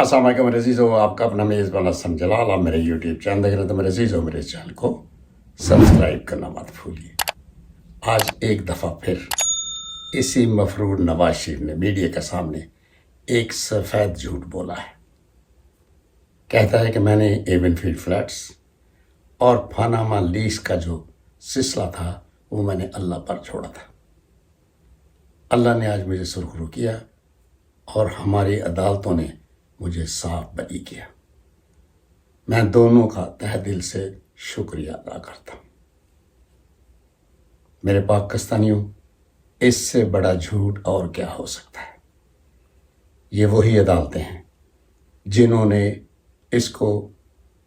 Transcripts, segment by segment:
السلام علیکم میرے عزیزو، آپ کا اپنا میزبان حسن جلال۔ آپ میرے یوٹیوب چینل دیکھ رہے ہیں تو میرے عزیزو میرے چینل کو سبسکرائب کرنا مت بھولیے۔ آج ایک دفعہ پھر اسی مفرور نواز شریف نے میڈیا کے سامنے ایک سفید جھوٹ بولا ہے۔ کہتا ہے کہ میں نے ایون فیلڈ فلیٹس اور پاناما لیکس کا جو سلسلہ تھا وہ میں نے اللہ پر چھوڑا تھا۔ اللہ نے آج مجھے سرخرو کیا اور ہماری عدالتوں نے مجھے صاف بری کیا۔ میں دونوں کا تہ دل سے شکریہ ادا کرتا ہوں۔ میرے پاکستانیوں، اس سے بڑا جھوٹ اور کیا ہو سکتا ہے؟ یہ وہی عدالتیں ہیں جنہوں نے اس کو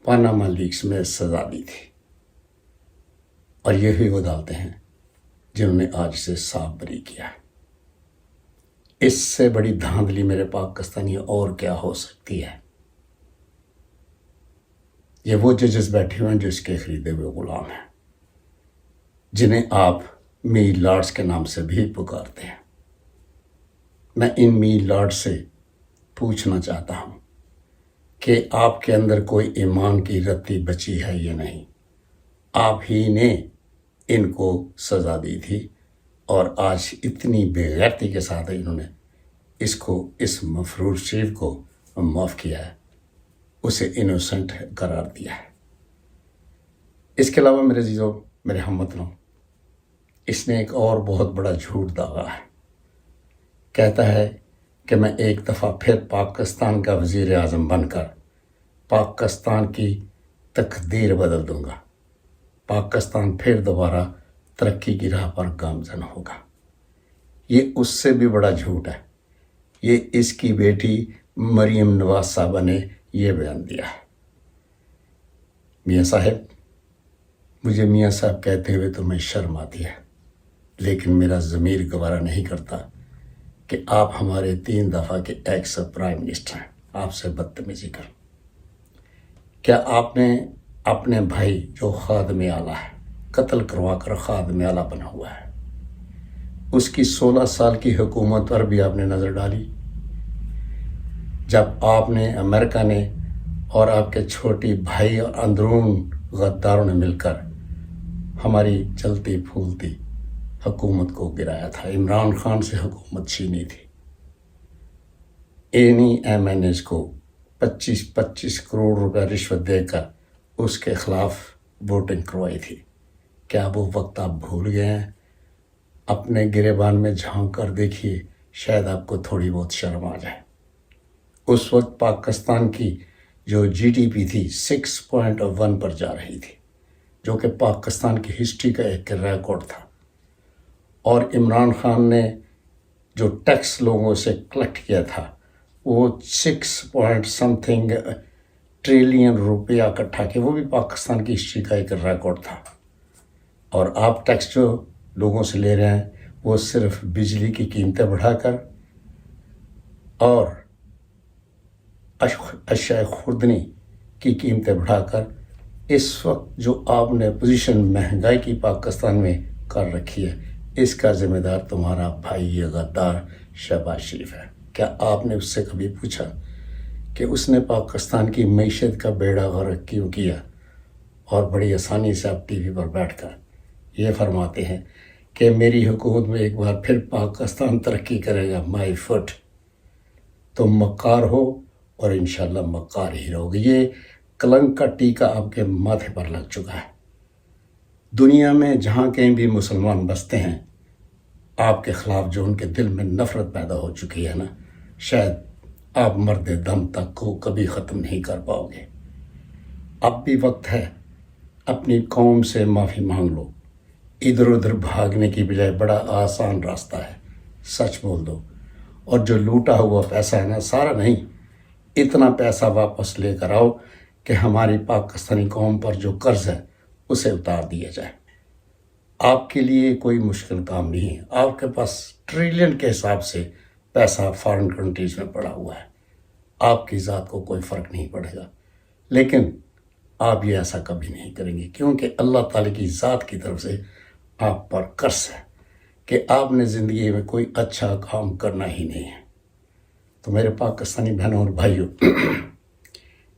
پاناما لیکس میں سزا دی تھی، اور یہی وہ عدالتیں ہیں جنہوں نے آج سے صاف بری کیا ہے۔ اس سے بڑی دھاندلی میرے پاکستانی اور کیا ہو سکتی ہے؟ یہ وہ ججز بیٹھے ہوئے ہیں جو اس کے خریدے ہوئے غلام ہیں، جنہیں آپ می لارڈز کے نام سے بھی پکارتے ہیں۔ میں ان می لارڈ سے پوچھنا چاہتا ہوں کہ آپ کے اندر کوئی ایمان کی رتی بچی ہے یا نہیں؟ آپ ہی نے ان کو سزا دی تھی، اور آج اتنی بے غیرتی کے ساتھ انہوں نے اس مفرور شریف کو معاف کیا ہے، اسے انوسنٹ قرار دیا ہے۔ اس کے علاوہ میرے عزیزو، میرے ہم وطنوں، اس نے ایک اور بہت بڑا جھوٹ داغا ہے۔ کہتا ہے کہ میں ایک دفعہ پھر پاکستان کا وزیر اعظم بن کر پاکستان کی تقدیر بدل دوں گا، پاکستان پھر دوبارہ ترقی کی راہ پر گامزن ہوگا۔ یہ اس سے بھی بڑا جھوٹ ہے۔ یہ اس کی بیٹی مریم نواز صاحبہ نے یہ بیان دیا ہے۔ میاں صاحب، مجھے میاں صاحب کہتے ہوئے تو میں شرم آتی ہے، لیکن میرا ضمیر گوارا نہیں کرتا کہ آپ ہمارے 3 دفعہ کے ایکس پرائم منسٹر ہیں، آپ سے بدتمیزی کروں۔ کیا آپ نے اپنے بھائی جو خادم اعلیٰ ہے، قتل کروا کر خادم اعلیٰ بنا ہوا ہے، اس کی 16 سال کی حکومت پر بھی آپ نے نظر ڈالی؟ جب آپ نے، امریکہ نے اور آپ کے چھوٹی بھائی اور اندرون غداروں نے مل کر ہماری چلتی پھولتی حکومت کو گرایا تھا، عمران خان سے حکومت چھینی تھی، اینی ایم این ایس کو 25 کروڑ روپے رشوت دے کر اس کے خلاف ووٹنگ کروائی تھی، کیا وہ وقت آپ بھول گئے ہیں؟ اپنے گریبان میں جھانک کر دیکھیے، شاید آپ کو تھوڑی بہت شرم آ جائے۔ اس وقت پاکستان کی جو جی ڈی پی تھی 6.1 پر جا رہی تھی، جو کہ پاکستان کی ہسٹری کا ایک ریکارڈ تھا، اور عمران خان نے جو ٹیکس لوگوں سے کلیکٹ کیا تھا وہ 6 ٹریلین روپیہ اکٹھا کے، وہ بھی پاکستان کی ہسٹری کا ایک ریکارڈ تھا۔ اور آپ ٹیکس جو لوگوں سے لے رہے ہیں وہ صرف بجلی کی قیمتیں بڑھا کر اور اشیاء خوردنی کی قیمتیں بڑھا کر، اس وقت جو آپ نے پوزیشن مہنگائی کی پاکستان میں کر رکھی ہے، اس کا ذمہ دار تمہارا بھائی یہ غدار شہباز شریف ہے۔ کیا آپ نے اس سے کبھی پوچھا کہ اس نے پاکستان کی معیشت کا بیڑا غرق کیوں کیا؟ اور بڑی آسانی سے آپ ٹی وی پر بیٹھ کر یہ فرماتے ہیں کہ میری حکومت میں ایک بار پھر پاکستان ترقی کرے گا، مائی فٹ۔ تم مکار ہو اور انشاءاللہ مکار ہی رہو گے۔ یہ کلنک کا ٹیکا آپ کے ماتھے پر لگ چکا ہے۔ دنیا میں جہاں کہیں بھی مسلمان بستے ہیں، آپ کے خلاف جو ان کے دل میں نفرت پیدا ہو چکی ہے نا، شاید آپ مرد دم تک کو کبھی ختم نہیں کر پاؤ گے۔ اب بھی وقت ہے، اپنی قوم سے معافی مانگ لو۔ ادھر ادھر بھاگنے کی بجائے بڑا آسان راستہ ہے، سچ بول دو، اور جو لوٹا ہوا پیسہ ہے نا، سارا نہیں، اتنا پیسہ واپس لے کر آؤ کہ ہماری پاکستانی قوم پر جو قرض ہے اسے اتار دیا جائے۔ آپ کے لیے کوئی مشکل کام نہیں ہے، آپ کے پاس ٹریلین کے حساب سے پیسہ فارن کنٹریز میں پڑا ہوا ہے، آپ کی ذات کو کوئی فرق نہیں پڑے گا، لیکن آپ یہ ایسا کبھی نہیں کریں گے، کیونکہ اللہ تعالیٰ کی ذات کی طرف سے آپ پر قرض ہے کہ آپ نے زندگی میں کوئی اچھا کام کرنا ہی نہیں ہے۔ تو میرے پاکستانی بہنوں اور بھائیوں،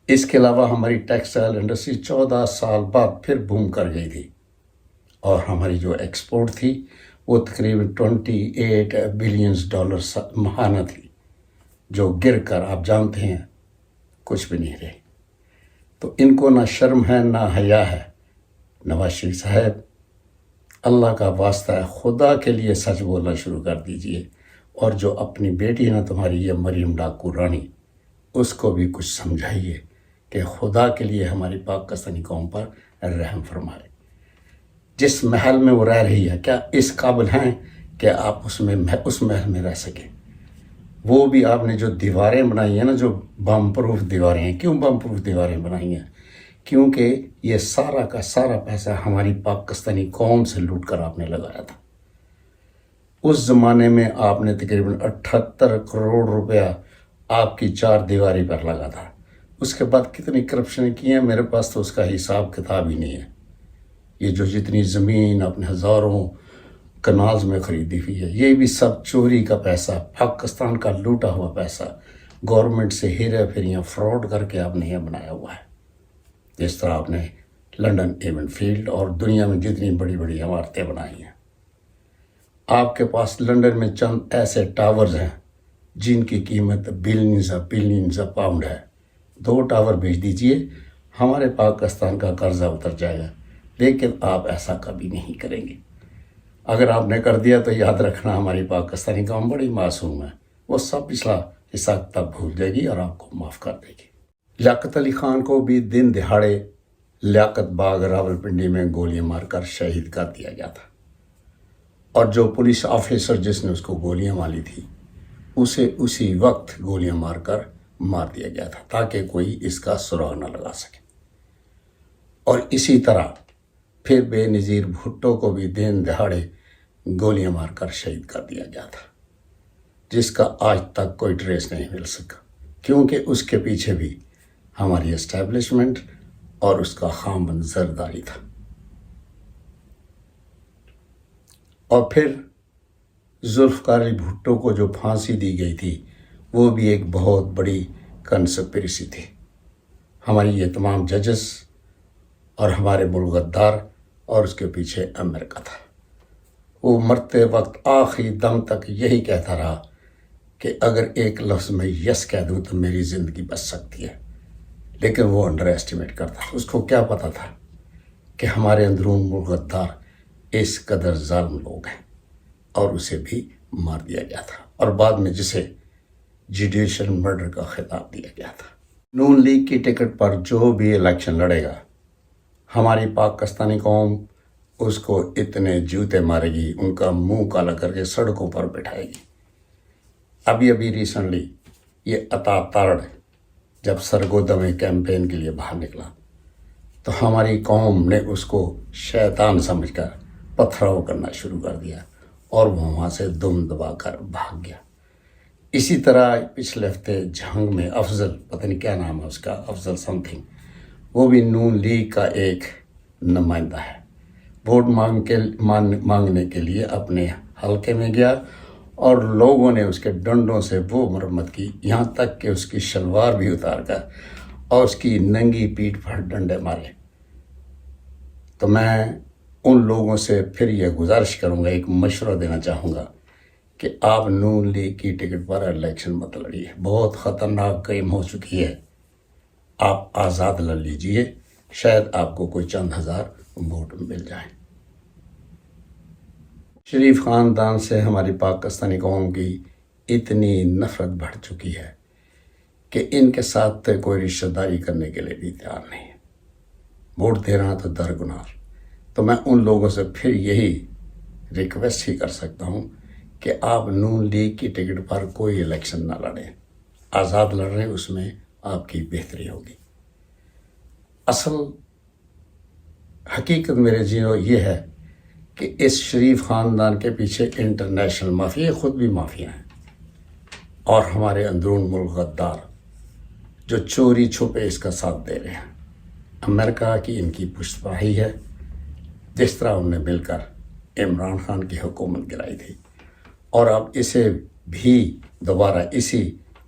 اس کے علاوہ ہماری ٹیکسٹائل انڈسٹری 14 سال بعد پھر بوم کر گئی تھی، اور ہماری جو ایکسپورٹ تھی وہ تقریباً $28 بلین ماہانہ تھی، جو گر کر آپ جانتے ہیں کچھ بھی نہیں رہی۔ تو ان کو نہ شرم ہے نہ حیا ہے۔ نواز شریف صاحب، اللہ کا واسطہ ہے، خدا کے لیے سچ بولنا شروع کر دیجئے، اور جو اپنی بیٹی ہے نا تمہاری یہ مریم ڈاکو رانی، اس کو بھی کچھ سمجھائیے کہ خدا کے لیے ہماری پاکستانی قوم پر رحم فرمائے۔ جس محل میں وہ رہ رہی ہے، کیا اس قابل ہیں کہ آپ اس محل میں رہ سکیں؟ وہ بھی آپ نے جو دیواریں بنائی ہیں نا، جو بم پروف دیواریں ہیں، کیوں بم پروف دیواریں بنائی ہیں؟ کیونکہ یہ سارا کا سارا پیسہ ہماری پاکستانی قوم سے لوٹ کر آپ نے لگایا تھا۔ اس زمانے میں آپ نے تقریباً 78 کروڑ روپیہ آپ کی چار دیواری پر لگا تھا۔ اس کے بعد کتنی کرپشن کی ہیں، میرے پاس تو اس کا حساب کتاب ہی نہیں ہے۔ یہ جو جتنی زمین آپ نے ہزاروں کنالز میں خریدی ہوئی ہے، یہ بھی سب چوری کا پیسہ، پاکستان کا لوٹا ہوا پیسہ، گورنمنٹ سے ہیرا پھیریاں فراڈ کر کے آپ نے یہ بنایا ہوا ہے۔ جس طرح آپ نے لنڈن ایون فیلڈ اور دنیا میں جتنی بڑی بڑی عمارتیں بنائی ہیں، آپ کے پاس لنڈن میں چند ایسے ٹاورز ہیں جن کی قیمت بلینز پاؤنڈ ہے۔ 2 ٹاور بھیج دیجئے، ہمارے پاکستان کا قرضہ اتر جائے گا، لیکن آپ ایسا کبھی نہیں کریں گے۔ اگر آپ نے کر دیا تو یاد رکھنا ہماری پاکستانی قوم بڑی معصوم ہے، وہ سب پچھلا حساب تب بھول جائے گی اور آپ کو معاف کر دے گی۔ لیاقت علی خان کو بھی دن دہاڑے لیاقت باغ راولپنڈی میں گولیاں مار کر شہید کر دیا گیا تھا، اور جو پولیس آفیسر جس نے اس کو گولیاں ماری تھی اسے اسی وقت گولیاں مار دیا گیا تھا تاکہ کوئی اس کا سراغ نہ لگا سکے۔ اور اسی طرح پھر بے نظیر بھٹو کو بھی دن دہاڑے گولیاں مار کر شہید کر دیا گیا تھا، جس کا آج تک کوئی ٹریس نہیں مل سکا، کیونکہ اس کے پیچھے بھی ہماری اسٹیبلشمنٹ اور اس کا خامند زرداری تھا۔ اور پھر ذوالفقار علی بھٹو کو جو پھانسی دی گئی تھی، وہ بھی ایک بہت بڑی کنسپریسی تھی۔ ہماری یہ تمام ججز اور ہمارے ملک غدار، اور اس کے پیچھے امریکہ تھا۔ وہ مرتے وقت آخری دم تک یہی کہتا رہا کہ اگر ایک لفظ میں یس کہہ دوں تو میری زندگی بچ سکتی ہے، لیکن وہ انڈر ایسٹیمیٹ کرتا۔ اس کو کیا پتا تھا کہ ہمارے اندرون ملک غدار اس قدر ظالم لوگ ہیں، اور اسے بھی مار دیا گیا تھا، اور بعد میں جسے جوڈیشل مرڈر کا خطاب دیا گیا تھا۔ نون لیگ کی ٹکٹ پر جو بھی الیکشن لڑے گا، ہماری پاکستانی قوم اس کو اتنے جوتے مارے گی، ان کا منہ کالا کر کے سڑکوں پر بٹھائے گی۔ ابھی ریسنٹلی یہ عطا تارڑ جب سرگودہ کیمپین کے لیے باہر نکلا تو ہماری قوم نے اس کو شیطان سمجھ کر پتھراؤ کرنا شروع کر دیا، اور وہ وہاں سے دم دبا کر بھاگ گیا۔ اسی طرح پچھلے ہفتے جھنگ میں افضل، پتہ نہیں کیا نام ہے اس کا، افضل سم تھنگ، وہ بھی نون لیگ کا ایک نمائندہ ہے، ووٹ مانگنے کے لیے اپنے حلقے میں گیا، اور لوگوں نے اس کے ڈنڈوں سے وہ مرمت کی، یہاں تک کہ اس کی شلوار بھی اتار کر اور اس کی ننگی پیٹھ پر ڈنڈے مارے۔ تو میں ان لوگوں سے پھر یہ گزارش کروں گا، ایک مشورہ دینا چاہوں گا کہ آپ نون لیگ کی ٹکٹ پر الیکشن مت لڑیے، بہت خطرناک گیم ہو چکی ہے۔ آپ آزاد لڑ لیجئے، شاید آپ کو کوئی چند ہزار ووٹ مل جائیں۔ شریف خاندان سے ہماری پاکستانی قوم کی اتنی نفرت بڑھ چکی ہے کہ ان کے ساتھ کوئی رشتہ داری کرنے کے لیے بھی تیار نہیں ہے۔ ووٹ دے رہا تو درگنار۔ تو میں ان لوگوں سے پھر یہی ریکویسٹ ہی کر سکتا ہوں کہ آپ نون لیگ کی ٹکٹ پر کوئی الیکشن نہ لڑیں، آزاد لڑ رہے، اس میں آپ کی بہتری ہوگی۔ اصل حقیقت میرے جیو یہ ہے کہ اس شریف خاندان کے پیچھے انٹرنیشنل مافیا، خود بھی مافیا ہیں، اور ہمارے اندرون ملک غدار جو چوری چھپے اس کا ساتھ دے رہے ہیں۔ امریکہ کی ان کی پشت پناہی ہے، جس طرح انہوں نے مل کر عمران خان کی حکومت گرائی تھی، اور اب اسے بھی دوبارہ اسی